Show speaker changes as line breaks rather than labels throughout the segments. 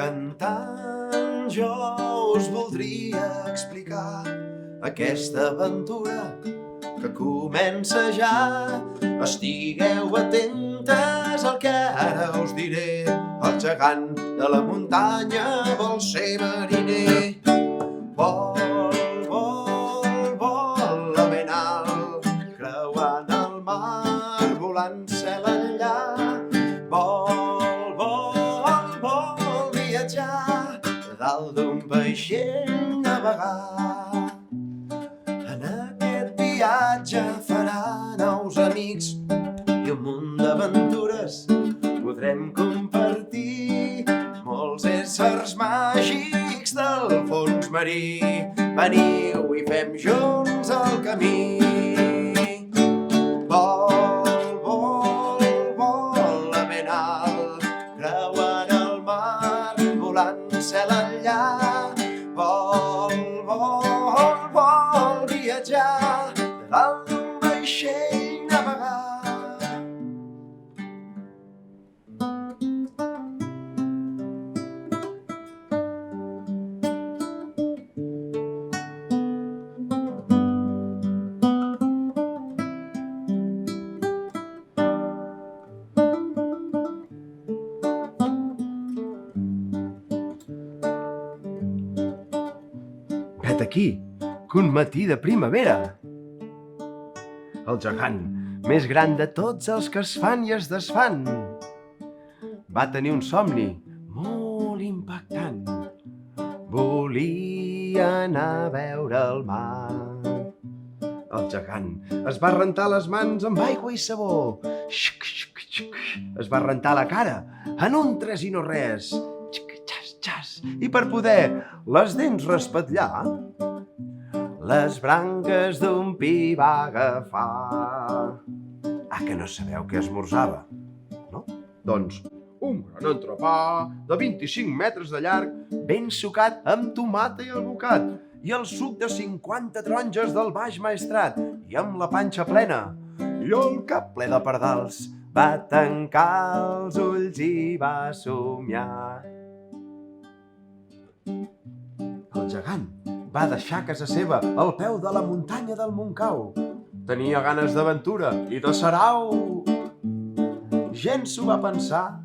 Cantant jo us voldria explicar aquesta aventura que comença ja. Estigueu atentes al que ara us diré. El gegant de la muntanya vol ser mariner. Vol, vol, vol a ben alt, creuant el mar, volant cel enllà. Vol, vol, vol viatjar, dalt d'un vaixell navegar. En aquest viatge farà nous amics i un munt d'aventures podrem compartir. Molts éssers màgics del fons marí. Veniu i fem junts el camí. Vol, vol, vol a ben alt, creuant el mar, volant cel enllà. Vol, vol, vol viatjar, dalt d'un vaixell navegar. Vet aquí, que un matí de primavera. El gegant, més gran de tots els que es fan i es desfan, va tenir un somni molt impactant. Volia anar a veure el mar. El gegant es va rentar les mans amb aigua i sabó. Xic, xic, xic. Es va rentar la cara en un tres i no res. Xic, xas, xas. I per poder les dents raspatllar, les branques d'un pi va agafar. Que no sabeu què esmorzava, no? Doncs un gran entrepà de 25 metres de llarg, ben sucat amb tomata i alvocat, i el suc de 50 taronges del Baix Maestrat, i amb la panxa plena, i el cap ple de pardals. Va tancar els ulls i va somiar. El gegant va deixar casa seva al peu de la muntanya del Montcau. Tenia ganes d'aventura i de sarau. Gens s'ho va pensar,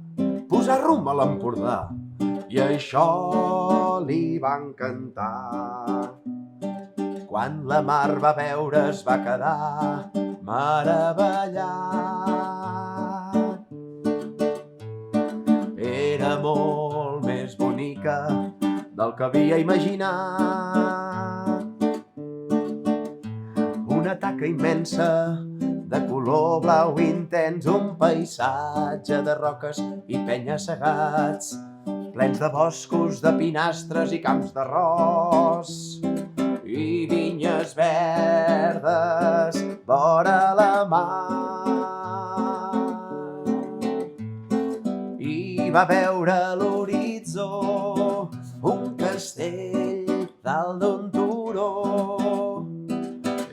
posar rumb a l'Empordà, i això li va encantar. Quan la mar va veure es va quedar meravellat. Era molt més bonica del que havia imaginat. Una taca immensa de color blau intens, un paisatge de roques i penya-segats, plens de boscos, de pinastres i camps d'arròs, i vinyes verdes vora la mar. I va veure a l'horitzó un castell dalt d'un turó.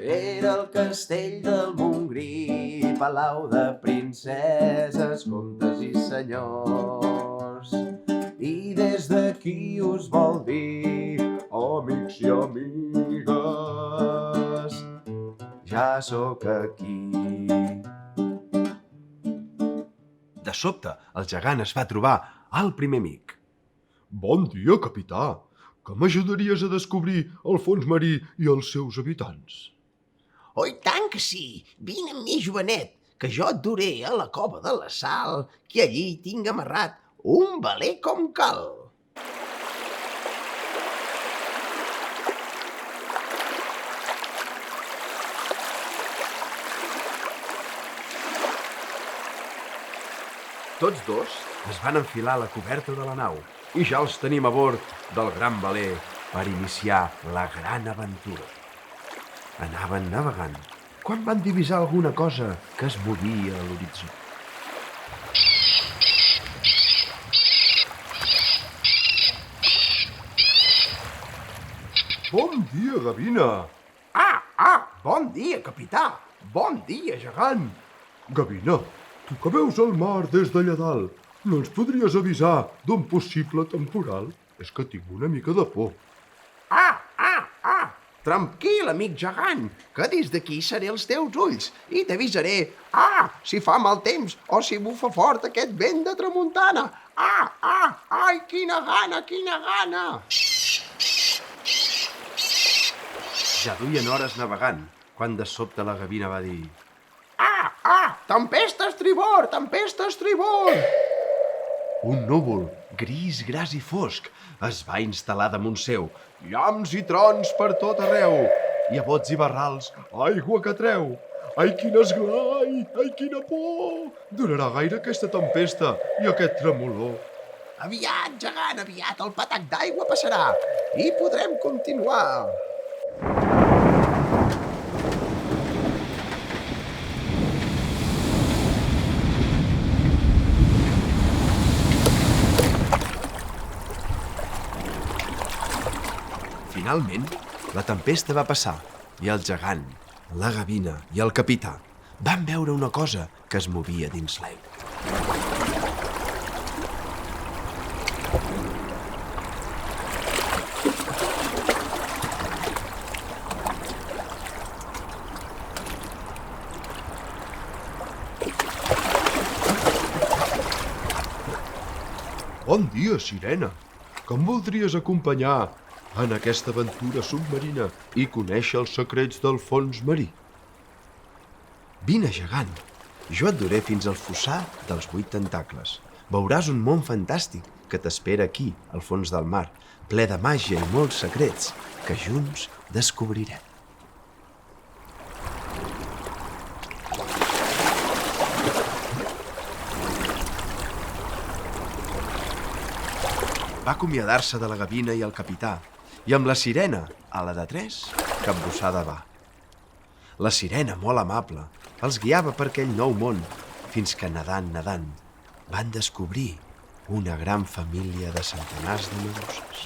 Era el castell del Montgrí, palau de princeses, comtes i senyors. I des d'aquí us vol dir, amics i amigues, ja sóc aquí. De sobte, el gegant es va trobar al primer amic.
Bon dia, capità. Que m'ajudaries a descobrir el fons marí i els seus habitants?
Oh, i tant que sí! Vine amb mi, jovenet, que jo et duré a la cova de la Sal, que allí tinc amarrat un veler com cal.
Tots dos es van enfilar a la coberta de la nau i ja els tenim a bord del gran veler per iniciar la gran aventura. Anaven navegant quan van divisar alguna cosa que es movia a l'horitzó.
Bon dia, Gavina.
Bon dia, capità. Bon dia, gegant.
Gavina, tu que veus el mar des d'allà dalt, No ens podries avisar d'un possible temporal? És que tinc una mica de por.
Tranquil, amic gegant, que des d'aquí seré els teus ulls i t'avisaré, si fa mal temps o si bufa fort aquest vent de tramuntana. Ai, quina gana, quina gana! Ja duien hores navegant, quan de sobte la gavina va dir: tempesta a estribord, tempesta a estribord! Un núvol, gris, gras i fosc, es va instal·lar damunt seu. Llamps i trons per tot arreu. I a bots i barrals, aigua que treu. Ai, quin esglai, ai, quina por! Durarà gaire aquesta tempesta i aquest tremolor.
Aviat, gegant, aviat, el patac d'aigua passarà i podrem continuar.
Finalment, la tempesta va passar i el gegant, la gavina i el capità van veure una cosa que es movia dins l'aigua.
Bon dia, sirena. Que em voldries acompanyar en aquesta aventura submarina i conèixer els secrets del fons marí?
Vine, gegant. Jo et duré fins al fossar dels 8 tentacles. Veuràs un món fantàstic que t'espera aquí, al fons del mar, ple de màgia i molts secrets que junts descobrirem. Va acomiadar-se de la gavina i el capità, i amb la sirena, a la de 3, capbussada va. La sirena, molt amable, els guiava per aquell nou món, fins que nedant, van descobrir una gran família de centenars de meduses.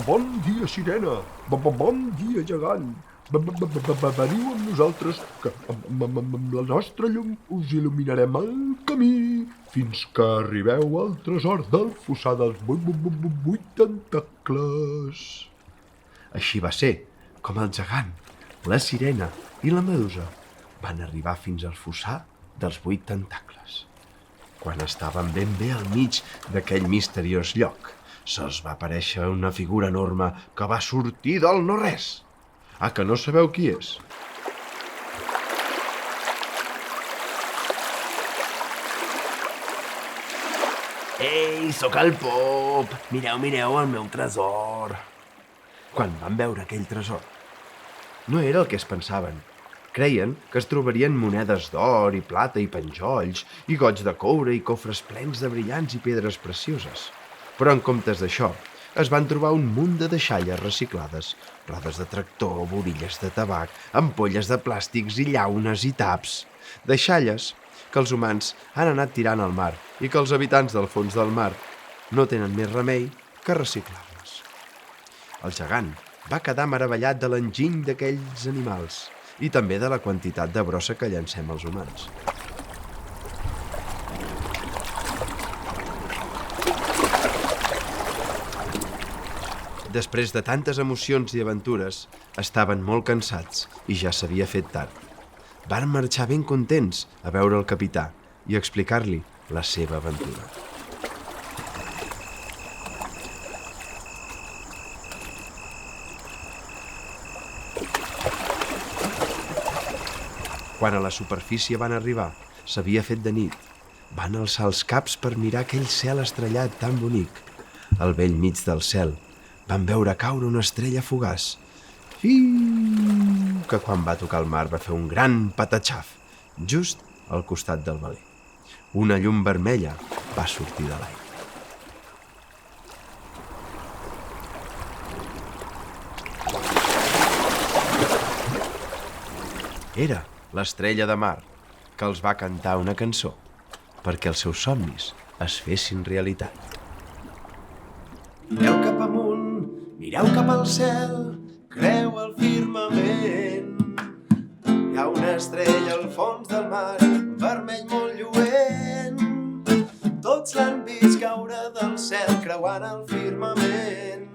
Bon dia, sirena. Bon dia, gegant. Veniu amb nosaltres, que amb la nostra llum us il·luminarem el camí fins que arribeu al tresor del fossar dels 8 tentacles.
Així va ser com el gegant, la sirena i la medusa van arribar fins al fossar dels 8 tentacles. Quan estaven ben bé al mig d'aquell misteriós lloc, se'ls va aparèixer una figura enorme que va sortir del no-res. Que no sabeu qui és?
Ei, sóc el pop! Mireu el meu tresor!
Quan van veure aquell tresor, no era el que es pensaven. Creien que es trobarien monedes d'or i plata i penjolls, i gots de coure i cofres plens de brillants i pedres precioses. Però en comptes d'això, es van trobar un munt de deixalles reciclades, rodes de tractor, borilles de tabac, ampolles de plàstics i llaunes i taps. Deixalles que els humans han anat tirant al mar i que els habitants del fons del mar no tenen més remei que reciclar-les. El gegant va quedar meravellat de l'enginy d'aquells animals i també de la quantitat de brossa que llancem els humans. Després de tantes emocions i aventures, estaven molt cansats i ja s'havia fet tard. Van marxar ben contents a veure el capità i explicar-li la seva aventura. Quan a la superfície van arribar, s'havia fet de nit. Van alçar els caps per mirar aquell cel estrellat tan bonic. Al bell mig del cel van veure caure una estrella fugaç, que quan va tocar el mar va fer un gran patatxaf, just al costat del veler. Una llum vermella va sortir de l'aigua. Era l'estrella de mar, que els va cantar una cançó. perquè els seus somnis es fessin realitat. Mireu cap amunt, mireu cap al cel, creu el firmament. Hi ha una estrella al fons del mar, vermell molt lluent. Tots l'han vist caure del cel creuant el firmament.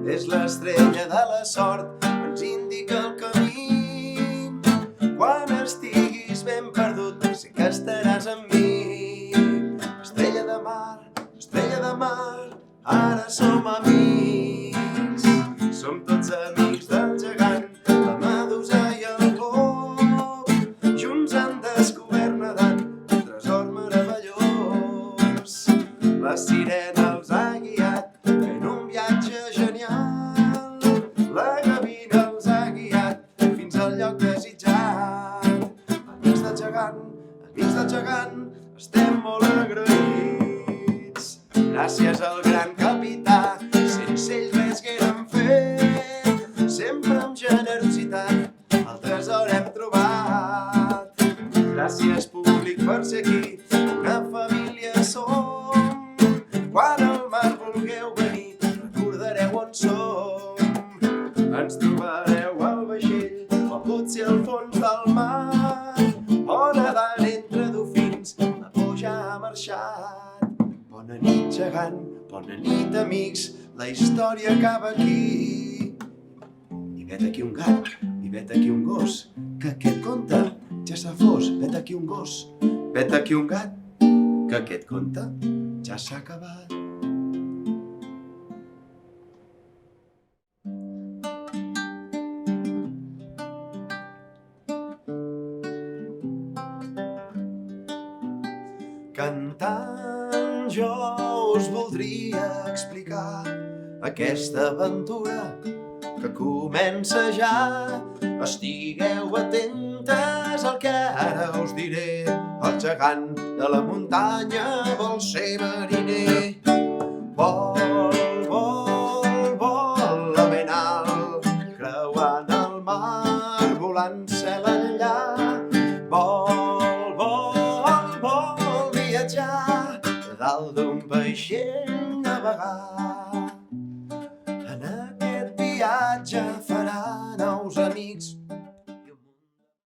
És l'estrella de la sort, ens indica el camí. Quan estiguis ben perdut, sé que estaràs amb mi. Estrella de mar, ara som amics. Som tots amics del gegant, la medusa i el glop. Junts han descobert nedant un tresor meravellós. La sirena els ha guiat fent un viatge genial. La gavina els ha guiat fins al lloc desitjat. Amics del gegant, estem molt agraïts. Gràcies al gran capità, sense ell res haguérem fet. Sempre amb generositat el tresor hem trobat. Gràcies públic per ser aquí, una família som. Quan al mar vulgueu venir, recordareu on som. Ens trobareu al vaixell, o potser al fons del mar, o nedant entre dofins, la por ja ha marxat. Bona nit, gegant, bona nit, amics, la història acaba aquí. I vet aquí un gat, i vet aquí un gos, que aquest conte ja s'ha fos. Vet aquí un gos, vet aquí un gat, que aquest conte ja s'ha acabat. Cantant jo us voldria explicar aquesta aventura que comença ja. Estigueu atentes al que ara us diré. El gegant de la muntanya vol ser mariner. Vol, vol, vol la ben alt, creuant el mar, volant cel enllà. Vol, vol, vol viatjar, dalt d'un vaixell navegar. En aquest viatge farà nous amics,